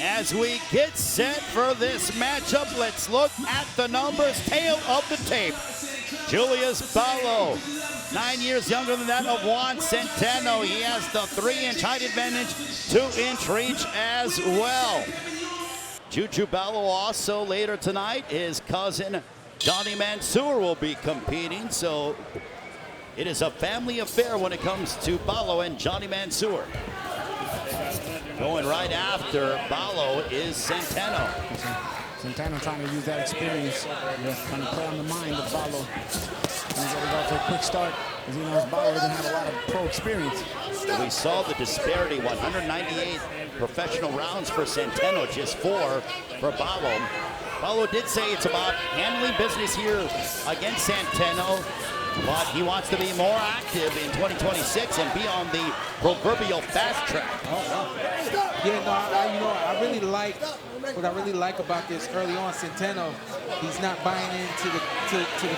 As we get set for this matchup, let's look at the numbers, tail of the tape. Julius Ballo, 9 years younger than that of Jose Centeno. He has the 3-inch height advantage, 2-inch reach as well. Juju Ballo also later tonight, his cousin Johnny Mansour will be competing, so it is a family affair when it comes to Ballo and Johnny Mansour. Going right after Ballo is Centeno. Centeno trying to use that experience, trying to play on the mind of Ballo. He's got to go for a quick start, because he knows Ballo doesn't have a lot of pro experience. We saw the disparity, 198 professional rounds for Centeno, just 4 for Ballo. Ballo did say it's about handling business here against Centeno, but he wants to be more active in 2026 and be on the proverbial fast track. Yeah, no, I really like what I really like about this early on. Centeno, he's not buying into the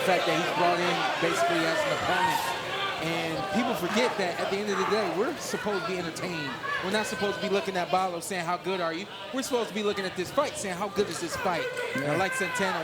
fact that he's brought in basically as an opponent. And people forget that at the end of the day, we're supposed to be entertained. We're not supposed to be looking at Ballo saying, how good are you? We're supposed to be looking at this fight saying, how good is this fight? Yeah. I like Centeno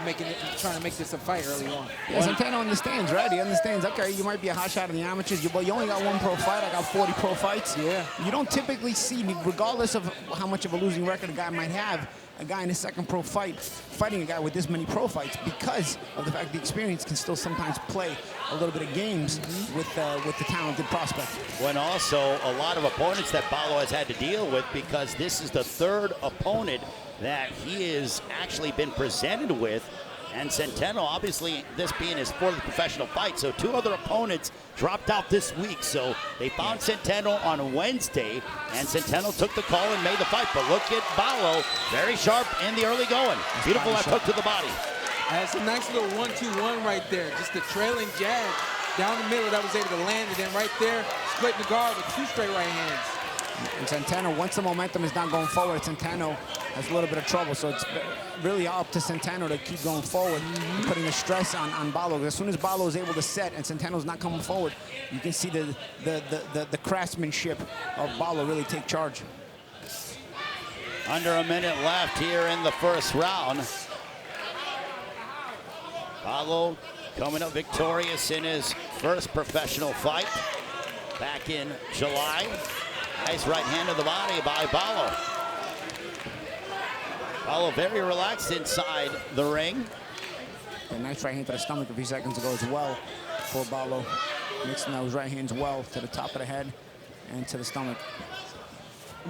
trying to make this a fight early on. Yeah, Centeno understands, right? He understands, okay, you might be a hot shot in the amateurs, but you only got 1 pro fight. I got 40 pro fights. Yeah. You don't typically see, regardless of how much of a losing record a guy might have, a guy in his 2nd pro fight fighting a guy with this many pro fights, because of the fact the experience can still sometimes play a little bit of games with the talented prospect. When also a lot of opponents that Ballo has had to deal with, because this is the 3rd opponent that he has actually been presented with. And Centeno, obviously, this being his 4th professional fight, so 2 other opponents dropped out this week. So they found Centeno on Wednesday, and Centeno took the call and made the fight. But look at Ballo, very sharp in the early going. Beautiful left hook to the body. That's a nice little 1-2-1 right there. Just a trailing jab down the middle that was able to land, and then right there, split the guard with 2 straight right hands. And Centeno, once the momentum is not going forward, Centeno has a little bit of trouble. So it's really up to Centeno to keep going forward, putting the stress on Ballo. As soon as Ballo is able to set and Centeno's not coming forward, you can see the craftsmanship of Ballo really take charge. Under a minute left here in the 1st round. Ballo coming up victorious in his 1st professional fight back in July. Nice right hand to the body by Ballo. Ballo very relaxed inside the ring. A nice right hand to the stomach a few seconds ago as well for Ballo. Mixing those right hands well to the top of the head and to the stomach.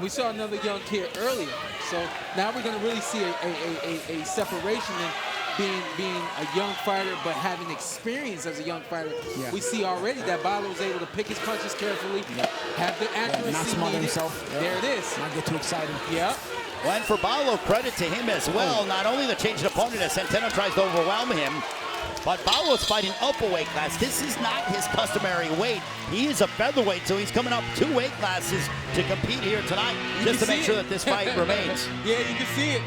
We saw another young kid earlier, so now we're going to really see a separation in being a young fighter but having experience as a young fighter. Yeah. We see already that Ballo is able to pick his punches carefully, have the accuracy not smother needed. himself. There it is. Not get too excited. Yeah. Well, and for Ballo, credit to him as well. Not only the change of opponent as Centeno tries to overwhelm him, but Ballo's fighting up a weight class. This is not his customary weight. He is a featherweight, so he's coming up 2 weight classes to compete here tonight, just to make sure that this fight remains. Yeah, you can see it.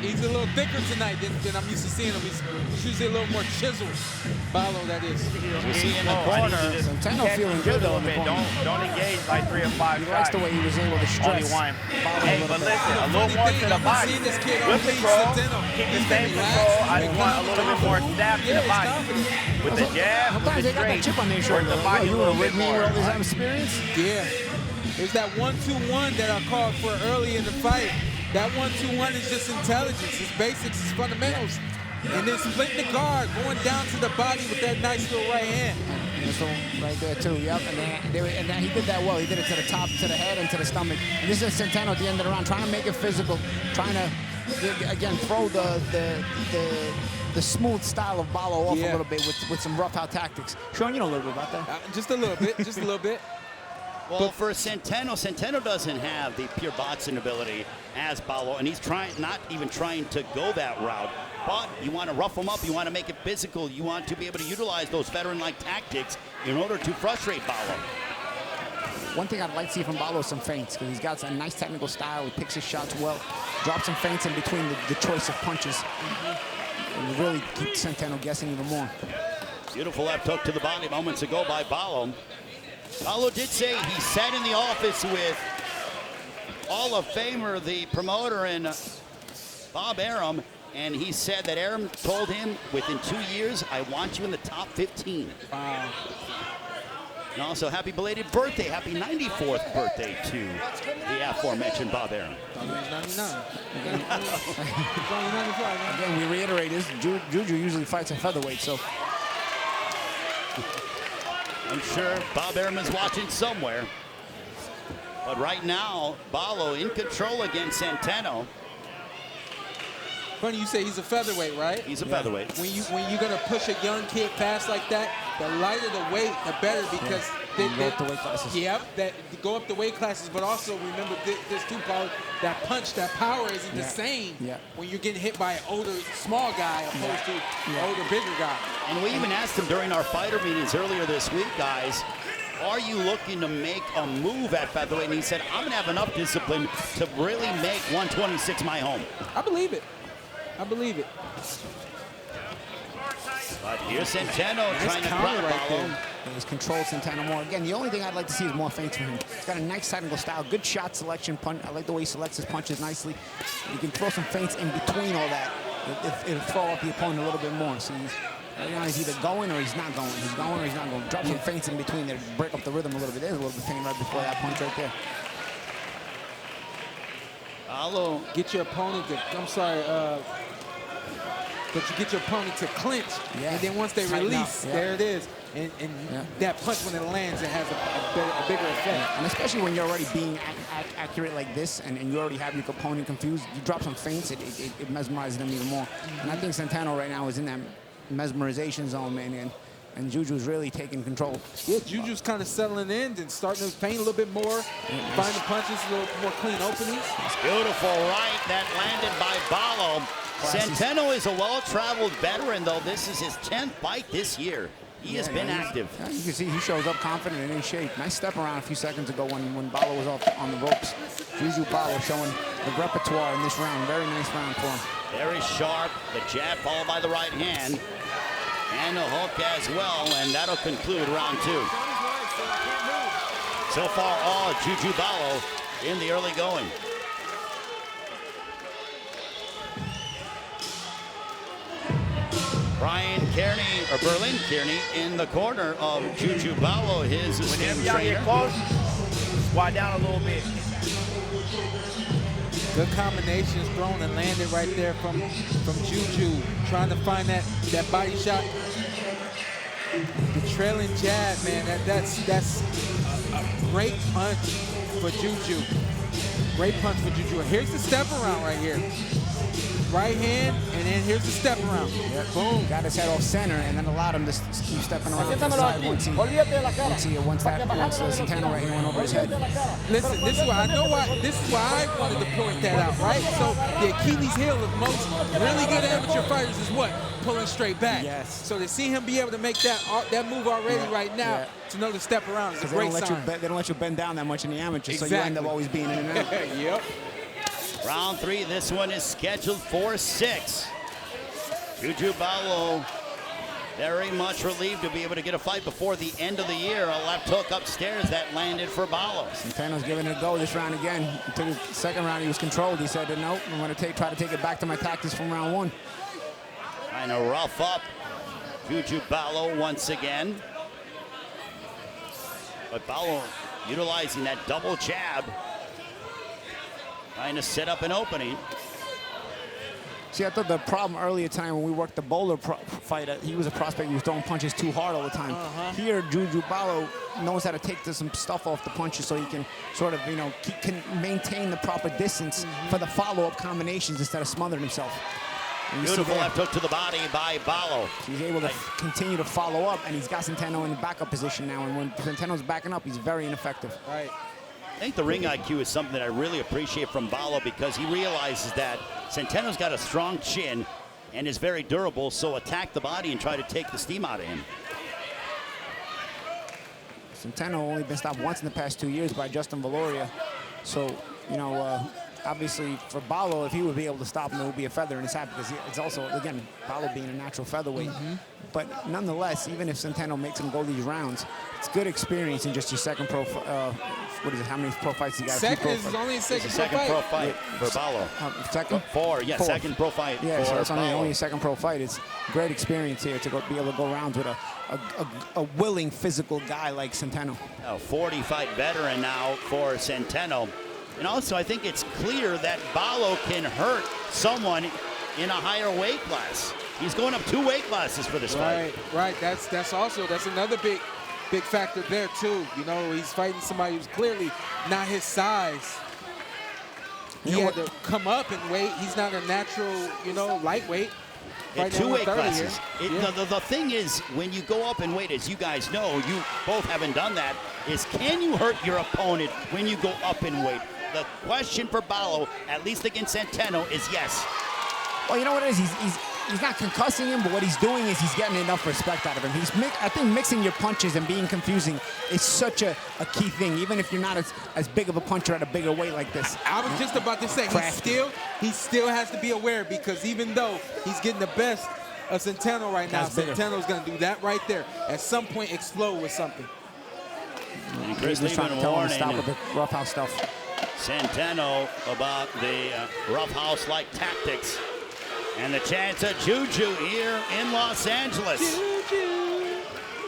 He's a little thicker tonight than I'm used to seeing him. He's usually a little more chiseled. Ballo, that is. You see in the corner. Centeno feeling good though in the corner. Don't engage like 3 or 5 He shots. likes the way he was able to stress. Only 1. Ballo Hey, but listen, a little more to the body. This kid Good control. Keep the same control. I just want a little bit more stab to the body. With the jab, with Sometimes the they got that straight, chip on their work shoulder. the body You a would little have bit with me with more. all this experience? Yeah. There's that 1-2-1 that I called for early in the fight. That 1-2-1 is just intelligence. It's basics, it's fundamentals. And then splitting the guard, going down to the body with that nice little right hand. So right there too, yep. And then he did that well. He did it to the top, to the head, and to the stomach. And this is Centeno at the end of the round, trying to make it physical, trying to again throw the smooth style of Ballo off a little bit with some rough out tactics. Sean, you know a little bit about that. Just a little bit, just a little bit. Well, for Centeno doesn't have the pure boxing ability as Ballo, and he's not even trying to go that route. But you want to rough him up, you want to make it physical, you want to be able to utilize those veteran-like tactics in order to frustrate Ballo. One thing I'd like to see from Ballo is some feints, because he's got a nice technical style. He picks his shots well, drops some feints in between the choice of punches. And really keep Centeno guessing even more. Beautiful left hook to the body moments ago by Ballo. Ballo did say he sat in the office with Hall of Famer, the promoter, and Bob Arum, and he said that Arum told him within 2 years, I want you in the top 15. Wow. And also, happy belated birthday, happy 94th birthday to the aforementioned Bob Arum. He's 99. He's only 95. Again, we reiterate this. Juju usually fights at featherweight, so. I'm sure Bob Arum is watching somewhere. But right now, Ballo in control against Centeno. Funny you say he's a featherweight, right? He's a featherweight. When you're gonna push a young kid fast like that, the lighter the weight, the better, because Go up the weight classes. Yep, that go up the weight classes, but also remember this too, Paul. That punch, that power isn't the same when you're getting hit by an older, small guy opposed to an older, bigger guy. And we even asked him during our fighter meetings earlier this week, guys, are you looking to make a move at featherweight? And he said, I'm gonna have enough discipline to really make 126 my home. I believe it. I believe it. But here's Centeno trying to block Ballo. He's controlled Centeno more. Again, the only thing I'd like to see is more feints from him. He's got a nice technical style, good shot selection. Punch. I like the way he selects his punches nicely. You can throw some feints in between all that. It'll throw up the opponent a little bit more. So he's either going or he's not going. He's going or he's not going. Drop some feints in between there to break up the rhythm a little bit. There's a little bit of feint right before that punch right there. Ballo. Get your opponent to, but you get your opponent to clinch, and then once they release, there it is. And that punch, when it lands, it has a bigger effect. And especially when you're already being accurate like this, and you already have your opponent confused, you drop some feints, it mesmerizes them even more. And I think Centeno right now is in that mesmerization zone, man, and Juju's really taking control. Yeah, Juju's kind of settling in and starting to feint a little bit more, finding punches, a little more clean openings. Beautiful right that landed by Ballo. Centeno is a well-traveled veteran, though. This is his 10th fight this year. He has been active. Yeah, you can see he shows up confident and in shape. Nice step around a few seconds ago when Ballo was off on the ropes. Juju Ballo showing the repertoire in this round. Very nice round for him. Very sharp. The jab followed by the right hand. And a hook as well, and that'll conclude round 2. So far, all Juju Ballo in the early going. Brian Kearney, or Berlin Kearney, in the corner of Juju Ballo, his esteemed trainer. Close, squat down a little bit. Good combinations thrown and landed right there from Juju, trying to find that body shot. The trailing jab, man, that's a great punch for Juju. Great punch for Juju. Here's the step around right here. Right hand, and then here's the step around. Yep. Boom. Got his head off center, and then allowed him to keep stepping around to the side once Centeno right here went over his head. Listen, this is why I wanted to point that out, right? So the Achilles heel of most really good amateur fighters is what? Pulling straight back. Yes. So to see him be able to make that move already right now, to know to step around is a great sign. They don't let you bend down that much in the amateur, so you end up always being in and out. Yep. Round 3, this one is scheduled for 6. Juju Ballo very much relieved to be able to get a fight before the end of the year. A left hook upstairs that landed for Ballo. Centeno's giving it a go this round again. Until the second round he was controlled. He said, nope, I'm going to try to take it back to my tactics from round 1. Trying to rough up Juju Ballo once again. But Ballo utilizing that double jab. Trying to set up an opening. See, I thought the problem earlier time when we worked the Bowler fight, he was a prospect. He was throwing punches too hard all the time. Here, Juju Ballo knows how to take some stuff off the punches so he can sort of, can maintain the proper distance for the follow-up combinations instead of smothering himself. Beautiful left hook to the body by Ballo. He's able to continue to follow up, and he's got Centeno in the backup position now. And when Centeno's backing up, he's very ineffective. Right. I think the ring IQ is something that I really appreciate from Ballo because he realizes that Centeno's got a strong chin and is very durable, so attack the body and try to take the steam out of him. Centeno only been stopped once in the past 2 years by Justin Valoria. So, obviously for Ballo, if he would be able to stop him, it would be a feather in his hat because it's also, again, Ballo being a natural featherweight. But nonetheless, even if Centeno makes him go these rounds, it's good experience in just your second pro. What is it? How many pro fights you got? Second is only his second pro fight for Ballo. Second? Four. Second pro fight. Yeah, so it's Ballo. only a second pro fight. It's great experience here to be able to go rounds with a willing physical guy like Centeno. A 40-fight veteran now for Centeno. And also, I think it's clear that Ballo can hurt someone in a higher weight class. He's going up 2 weight classes for this fight. Right. That's another big factor there too. You know, he's fighting somebody who's clearly not his size. He had to come up in weight. He's not a natural, lightweight. At 2 weight classes. The thing is, when you go up in weight, as you guys know, you both haven't done that, is can you hurt your opponent when you go up in weight? The question for Ballo, at least against Centeno, is yes. Well, you know what it is? He's not concussing him, but what he's doing is he's getting enough respect out of him. I think mixing your punches and being confusing is such a key thing, even if you're not as big of a puncher at a bigger weight like this. I was just about to say, he still has to be aware, because even though he's getting the best of Centeno right now, Centeno's going to do that right there. At some point, explode with something. And Chris He's trying to tell him to stop warning with the roughhouse stuff. Centeno about the roughhouse-like tactics. And the chance of Juju here in Los Angeles.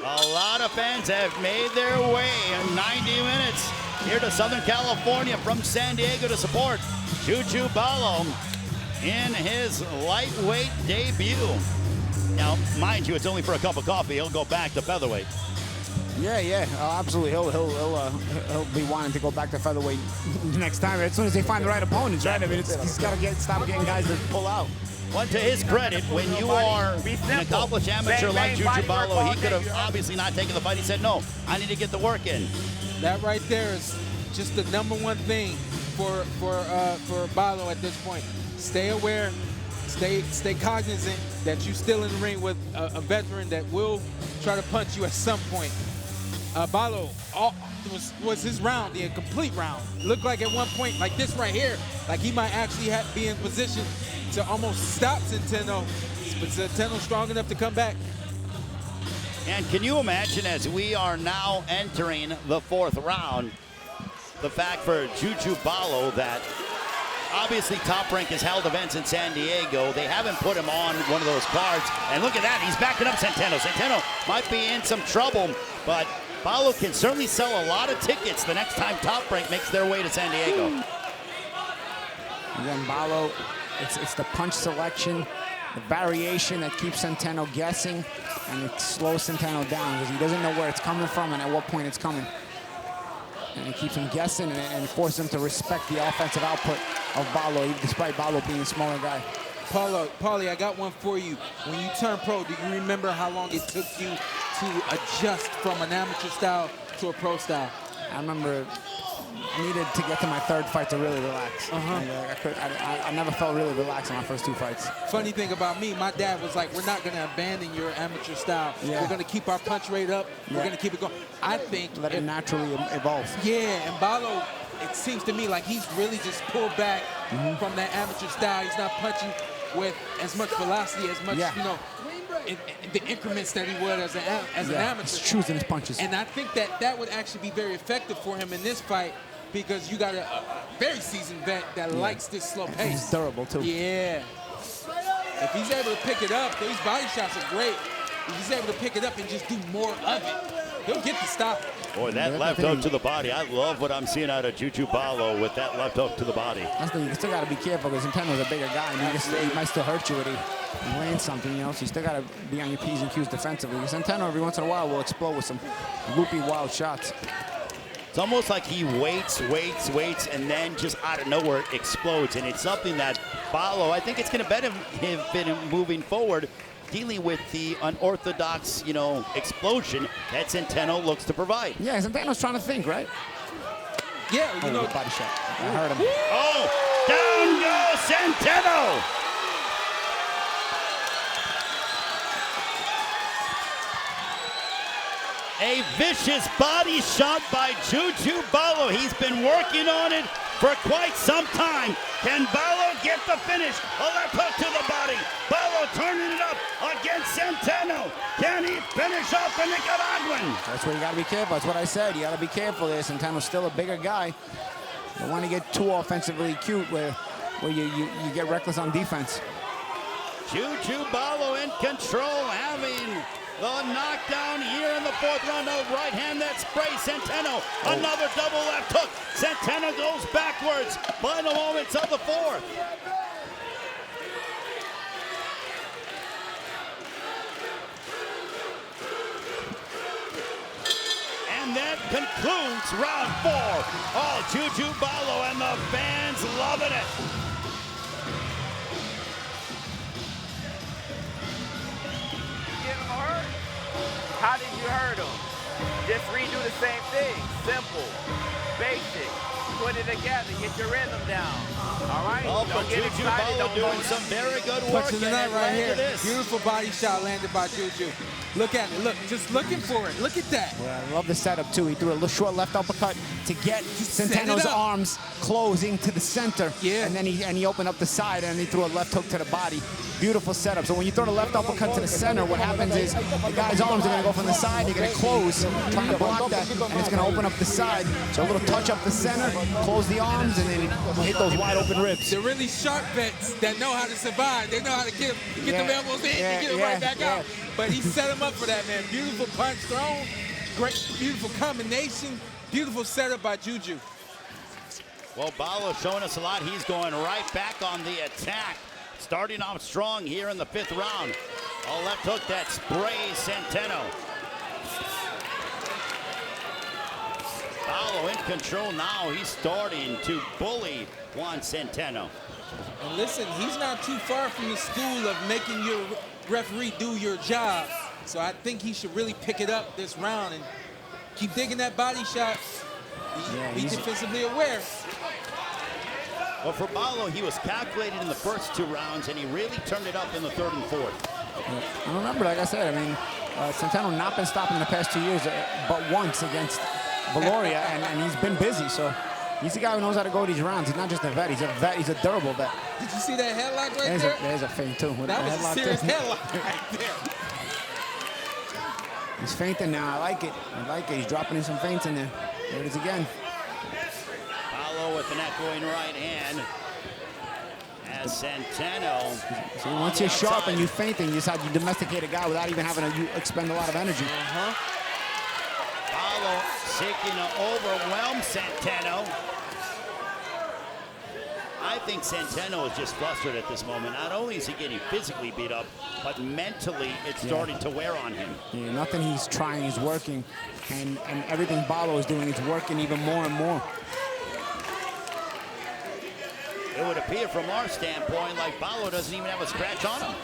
A lot of fans have made their way in 90 minutes here to Southern California from San Diego to support Juju Ballo in his lightweight debut. Now, mind you, it's only for a cup of coffee. He'll go back to featherweight. Yeah, absolutely. He'll be wanting to go back to featherweight next time as soon as they find the right opponents, right? I mean, he's got to stop getting guys to pull out. But to his credit, when you are an accomplished amateur like Juju Ballo, he could have obviously not taken the fight. He said, no, I need to get the work in. That right there is just the #1 thing for Ballo at this point. Stay aware, stay cognizant that you're still in the ring with a veteran that will try to punch you at some point. Ballo was his round, the complete round. It looked like at one point, like this right here, like he might actually be in position to almost stop Centeno, but Centeno's strong enough to come back. And can you imagine, as we are now entering the 4th round, the fact for Juju Ballo that obviously Top Rank has held events in San Diego. They haven't put him on one of those cards. And look at that, he's backing up Centeno. Centeno might be in some trouble, but Ballo can certainly sell a lot of tickets the next time Top Rank makes their way to San Diego. Again, Ballo, it's the punch selection, the variation that keeps Centeno guessing, and it slows Centeno down because he doesn't know where it's coming from and at what point it's coming. And it keeps him guessing and forces him to respect the offensive output of Ballo, despite Ballo being a smaller guy. Paulie, I got one for you. When you turned pro, do you remember how long it took you to adjust from an amateur style to a pro style? I remember I needed to get to my 3rd fight to really relax. I never felt really relaxed in my first 2 fights. Funny thing about me, my dad was like, we're not going to abandon your amateur style. We're going to keep our punch rate up. We're going to keep it going. I think let it naturally evolve. Yeah, and Ballo, it seems to me like he's really just pulled back from that amateur style. He's not punching with as much velocity, as much, in the increments that he would as an amateur. He's choosing his punches. And I think that would actually be very effective for him in this fight, because you got a very seasoned vet that likes this slow pace. He's durable, too. Yeah. If he's able to pick it up, these body shots are great. If he's able to pick it up and just do more of it, he'll get the stop. Boy, that left hook to the body. I love what I'm seeing out of Juju Ballo with that left hook to the body. That's the thing. You still got to be careful because Centeno's a bigger guy, and he might still hurt you if he lands something, so you still got to be on your P's and Q's defensively. Centeno, every once in a while, will explode with some loopy, wild shots. It's almost like he waits, and then just out of nowhere explodes. And it's something that Ballo, I think it's going to benefit him moving forward, dealing with the unorthodox, explosion that Centeno looks to provide. Yeah, Centeno's trying to think, right? Yeah, body shot. I heard him. Oh, down goes Centeno! A vicious body shot by Juju Ballo. He's been working on it for quite some time. Can Ballo get the finish? A left hook to the body. Ballo turning it up against Centeno. Can he finish off the Nicaraguan? That's where you got to be careful. That's what I said. You got to be careful there. Centeno's still a bigger guy. You don't want to get too offensively cute where you get reckless on defense. Juju Ballo in control, having the knockdown here in the fourth round. A right hand that sprays Centeno. Another double left hook. Centeno goes backwards. Final moments of the fourth. And that concludes round 4. Oh, Juju Ballo and the fans loving it. How did you hurt him? Just redo the same thing. Simple, basic. Put it together. Get your rhythm down. All right? Oh, but Juju Ballo doing some very good work. Punch of the night right here. This. Beautiful body shot landed by Juju. Look at it. Look, just looking for it. Look at that. Yeah, I love the setup, too. He threw a little short left uppercut to get Centeno's arms closing to the center. Yeah. And then he opened up the side, and he threw a left hook to the body. Beautiful setup. So when you throw the left uppercut to the center, what happens is the guy's arms are going to go from the side. They're going to close, trying to block that, and it's going to open up the side. So a little touch up the center, close the arms, and then hit those wide open ribs. They're really sharp vets that know how to survive. They know how to get them elbows in and get them right back out. But he set them up for that, man. Beautiful punch thrown. Great, beautiful combination. Beautiful setup by Juju. Well, Ballo showing us a lot. He's going right back on the attack. Starting off strong here in the 5th round. A left hook that sprays Centeno. Ballo in control now. He's starting to bully Juan Centeno. And listen, he's not too far from the school of making your referee do your job. So I think he should really pick it up this round and keep digging that body shot. Be defensively aware. Well, for Ballo, he was calculated in the first 2 rounds, and he really turned it up in the 3rd and 4th. And remember, like I said, I mean, Centeno not been stopping the past 2 years, but once against Valoria, and he's been busy. So he's the guy who knows how to go these rounds. He's not just a vet; he's a durable vet. Did you see that headlock right there? There's a feint too. That was a serious headlock right there. He's feinting now. I like it. He's dropping in some feints in there. There it is again. Ballo with an echoing right hand. As Centeno. See, once you're sharp and you feinting, you decide you domesticate a guy without even having to expend a lot of energy. Ballo seeking to overwhelm Centeno. I think Centeno is just flustered at this moment. Not only is he getting physically beat up, but mentally it's starting to wear on him. Yeah, nothing he's trying is working, and everything Ballo is doing is working even more and more. It would appear from our standpoint like Ballo doesn't even have a scratch on him.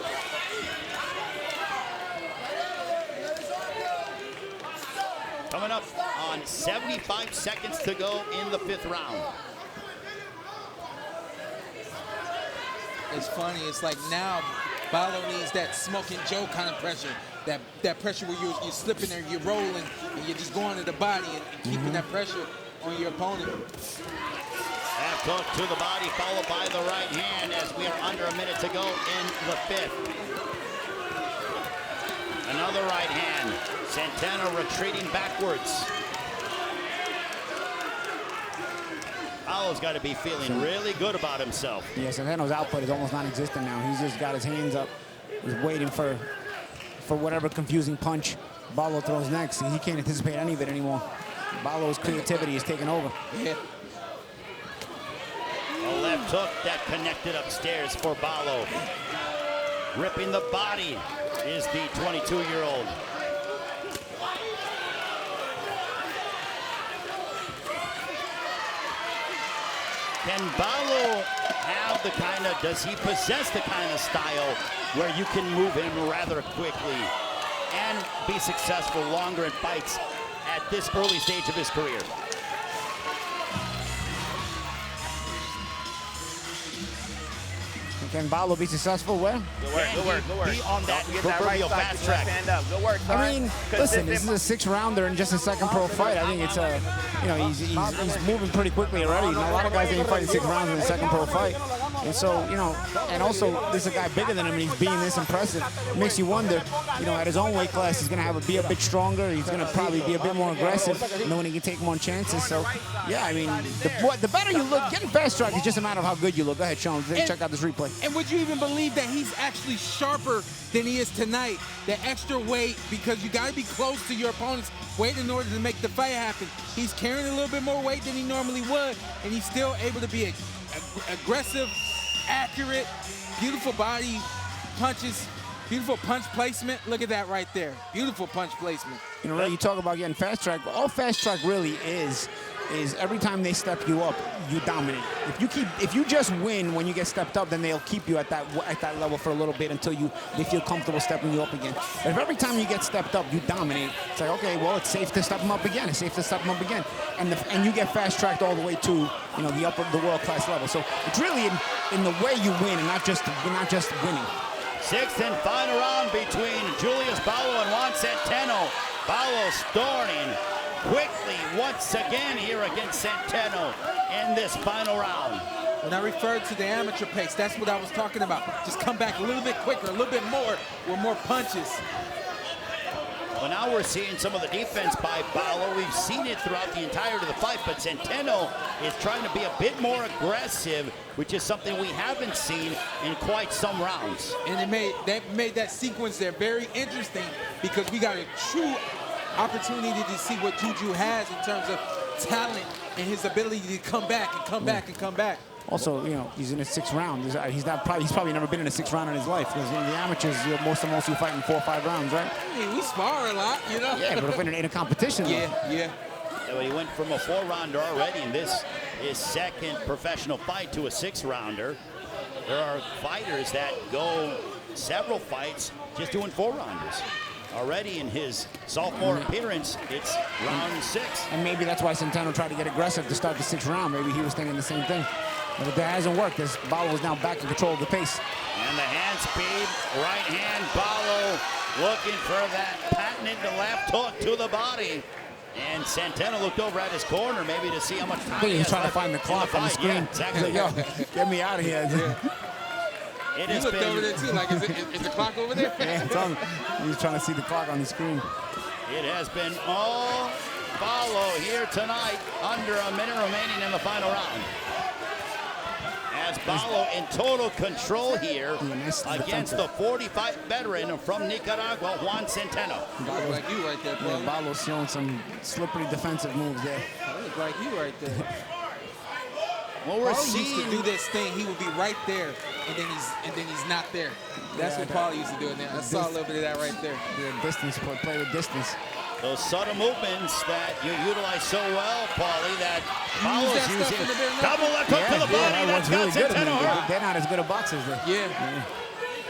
Coming up on 75 seconds to go in the 5th round. It's funny. It's like now Ballo needs that smoking Joe kind of pressure. That pressure where you're slipping there, you're rolling, and you're just going to the body and keeping that pressure on your opponent. Left hook to the body, followed by the right hand as we are under a minute to go in the 5th. Another right hand. Centeno retreating backwards. Ballo's got to be feeling really good about himself. Yeah, Centeno's output is almost non-existent now. He's just got his hands up. He's waiting for whatever confusing punch Ballo throws next. He can't anticipate any of it anymore. Ballo's creativity is taking over. Yeah. A left hook that connected upstairs for Ballo. Ripping the body is the 22-year-old. Can Ballo have the kind of, does he possess the kind of style where you can move him rather quickly and be successful longer in fights at this early stage of his career? Can Ballo be successful? Well, Good work, good work, good work. Be on that Don't forget that right proverbial side, fast keep your track. hand up. Good work, son. I mean, listen, this is a 6-rounder in just a second pro fight. I think it's a, you know, he's moving pretty quickly already. You know, a lot of guys ain't fighting 6 rounds in the second pro fight. And so, you know, and also this is a guy bigger than him, and he's being this impressive. It makes you wonder, you know, at his own weight class, he's going to be a bit stronger. He's going to probably be a bit more aggressive, knowing he can take more chances. So, yeah, I mean, the better you look, getting fast track is just a matter of how good you look. Go ahead, Sean. Check out this replay. And would you even believe that he's actually sharper than he is tonight? The extra weight, because you got to be close to your opponent's weight in order to make the fight happen. He's carrying a little bit more weight than he normally would, and he's still able to be aggressive, accurate, beautiful body punches, beautiful punch placement. Look at that right there. Beautiful punch placement. You know, Ray, you talk about getting fast track. All fast track really is every time they step you up, you dominate. If you just win when you get stepped up, then they'll keep you at that level for a little bit until they feel comfortable stepping you up again. But if every time you get stepped up, you dominate, it's like, okay, well, it's safe to step them up again. It's safe to step them up again, and you get fast tracked all the way to, you know, the world class level. So it's really in the way you win, and not just winning. Sixth and final round between Julius Ballo and Juan Centeno. Ballo starting quickly once again here against Centeno in this final round. When I referred to the amateur pace, that's what I was talking about. Just come back a little bit quicker, a little bit more, with more punches. Well, now we're seeing some of the defense by Ballo. We've seen it throughout the entirety of the fight, but Centeno is trying to be a bit more aggressive, which is something we haven't seen in quite some rounds. And that made that sequence there very interesting, because we got a true opportunity to see what Juju has in terms of talent and his ability to come back and come back and come back. Also, you know, he's in his 6th round. He's probably never been in a 6th round in his life, because in the amateurs, most you fight in 4 or 5 rounds, right? I mean, we spar a lot, you know. Yeah, but if in a competition, yeah. Well, he went from a 4-rounder already in this his second professional fight to a 6-rounder. There are fighters that go several fights just doing 4-rounders. Already in his sophomore appearance, it's round 6. And maybe that's why Centeno tried to get aggressive to start the 6th round. Maybe he was thinking the same thing. But that hasn't worked, as Ballo is now back in control of the pace. And the hand speed, right hand, Ballo looking for that patented left hook to the body. And Centeno looked over at his corner maybe to see how much time I think he was trying to find the clock on the screen. Yeah, exactly. Yo, get me out of here. It You has looked been, over there too, like, is the clock over there? Yeah, it's on. He was trying to see the clock on the screen. it has been all Ballo here tonight, under a minute remaining in the final round. As Ballo in total control here against the 45 veteran from Nicaragua, Juan Centeno. You look like you right there, bro. Yeah, Ballo's showing some slippery defensive moves there. You look like you right there. Well, we're Paulie used seeing to do this thing. He would be right there, and then he's not there. That's what Paulie used to do. I saw a little bit of that right there. Yeah, distance, play with distance. those subtle movements that you utilize so well, Paulie, that Ballo's that stuff using. in the bare knuckle. Double left hook to the body. That's got really good. Centeno hurt. They're not as good at boxers. Yeah.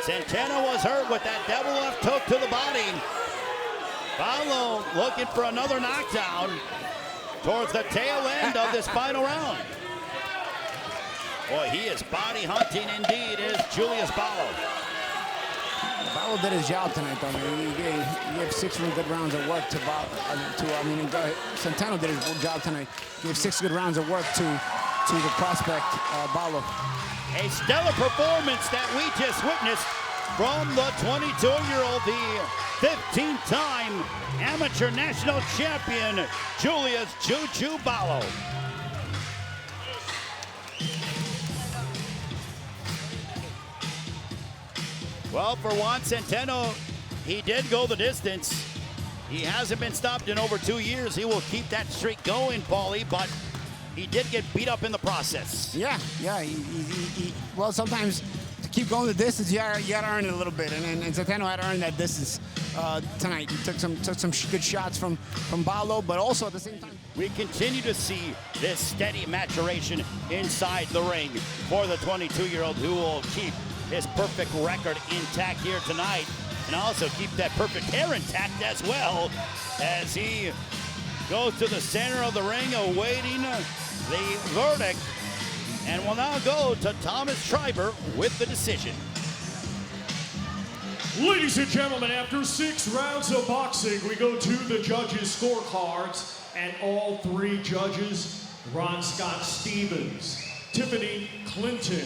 Centeno was hurt with that double left hook to the body. Ballo looking for another knockdown towards the tail end of this final round. Boy, he is body hunting indeed, is Julius Ballo. Ballo did his job tonight, though. He gave 6 really good rounds of work to Centeno did his job tonight. He gave 6 good rounds of work to the prospect, Ballo. A stellar performance that we just witnessed from the 22-year-old, the 15-time amateur national champion, Julius Juju Ballo. Well, for Juan Centeno, he did go the distance. He hasn't been stopped in over 2 years. He will keep that streak going, Paulie, but he did get beat up in the process. Yeah. Well, sometimes to keep going the distance, you gotta earn it a little bit, and Centeno had to earn that distance tonight. He took some good shots from Ballo, but also at the same time, we continue to see this steady maturation inside the ring for the 22-year-old, who will keep his perfect record intact here tonight, and also keep that perfect hair intact as well, as he goes to the center of the ring awaiting the verdict And we'll now go to Thomas Schreiber with the decision. Ladies and gentlemen, after 6 rounds of boxing, we go to the judges' scorecards, and all 3 judges, Ron Scott Stevens, Tiffany Clinton,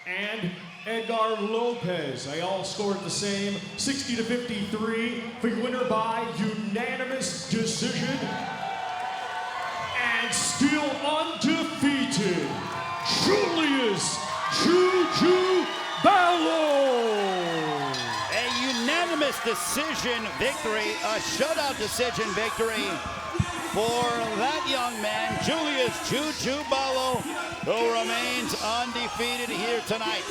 and Edgar Lopez, they all scored the same, 60-53 for your winner by unanimous decision, and still undefeated, Julius Juju Ballo. Unanimous decision victory, a shutout decision victory for that young man, Julius Juju Ballo, who remains undefeated here tonight.